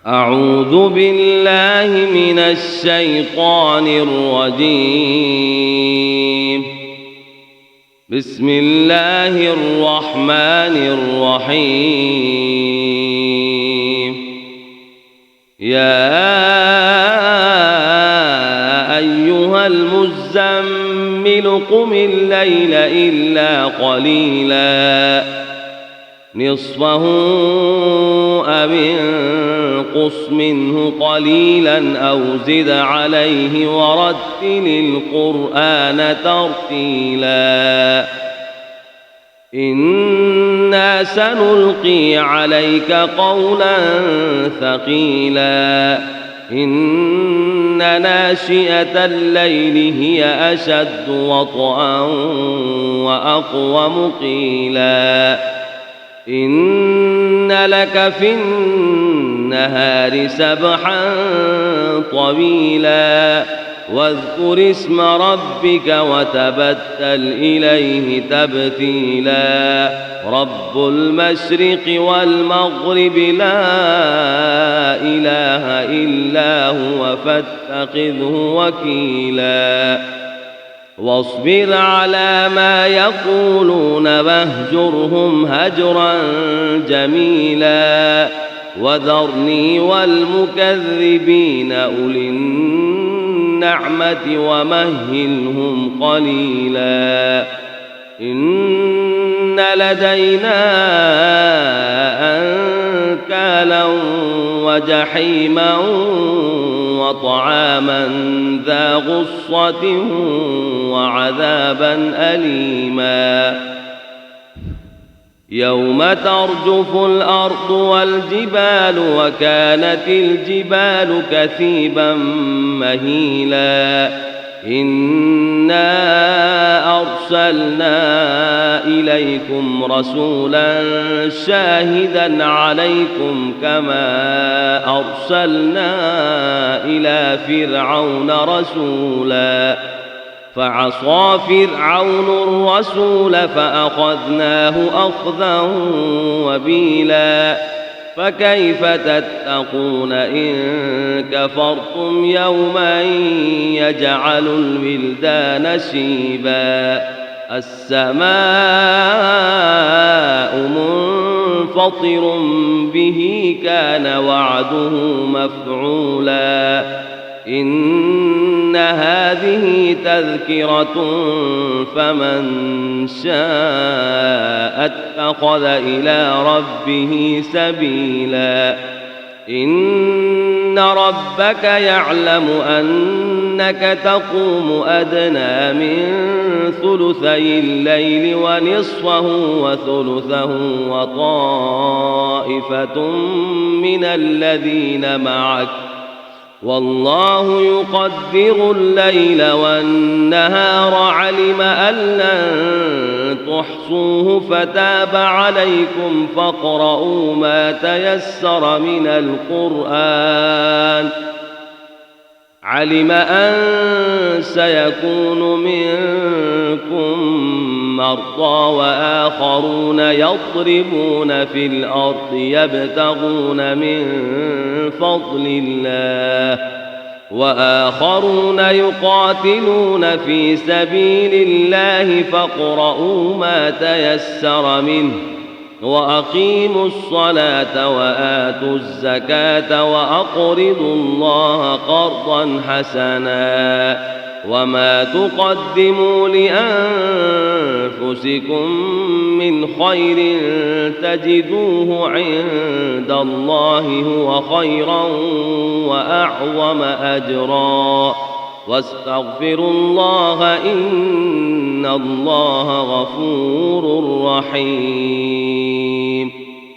أعوذ بالله من الشيطان الرجيم. بسم الله الرحمن الرحيم. يا أيها المزمل قم الليل إلا قليلا نصفه أو انقص منه قليلا أو زد عليه ورتل القرآن ترتيلا إنا سنلقي عليك قولا ثقيلا إن ناشئة الليل هي أشد وطئا وأقوم قيلا إن لك في النهار سبحا طويلا واذكر اسم ربك وتبتل إليه تبتيلا رب المشرق والمغرب لا إله إلا هو فاتخذه وكيلا واصبر على ما يقولون واهجرهم هجرا جميلا وذرني والمكذبين أولي النعمة ومهلهم قليلا إن لدينا أنكالا وجحيما وطعاما ذا غصة وعذابا أليما يوم ترجف الأرض والجبال وكانت الجبال كثيبا مهيلا إنا أرسلنا إليكم رسولا شاهدا عليكم كما أرسلنا إلى فرعون رسولا فعصى فرعون الرسول فأخذناه أخذا وبيلا فكيف تتقون إن كفرتم يوما يجعل الولدان شيبا السماء منفطر به كان وعده مفعولا إن هذه تذكرة فمن شاء اتخذ إلى ربه سبيلا إن ربك يعلم أنك تقوم أدنى من ثلثي الليل ونصفه وثلثه وطائفة من الذين معك والله يقدر الليل والنهار علم أن لن تحصوه فتاب عليكم فاقرؤوا ما تيسر من القرآن علم أن سيكون منكم مرضى وآخرون يضربون في الأرض يبتغون من فضل الله وآخرون يقاتلون في سبيل الله فاقرؤوا ما تيسر منه وأقيموا الصلاة وآتوا الزكاة وأقرضوا الله قرضا حسنا وما تقدموا لأنفسكم من خير تجدوه عند الله هو خيرا وأعظم أجرا واستغفروا الله إن الله غفور رحيم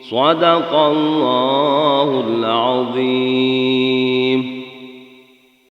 صدق الله العظيم.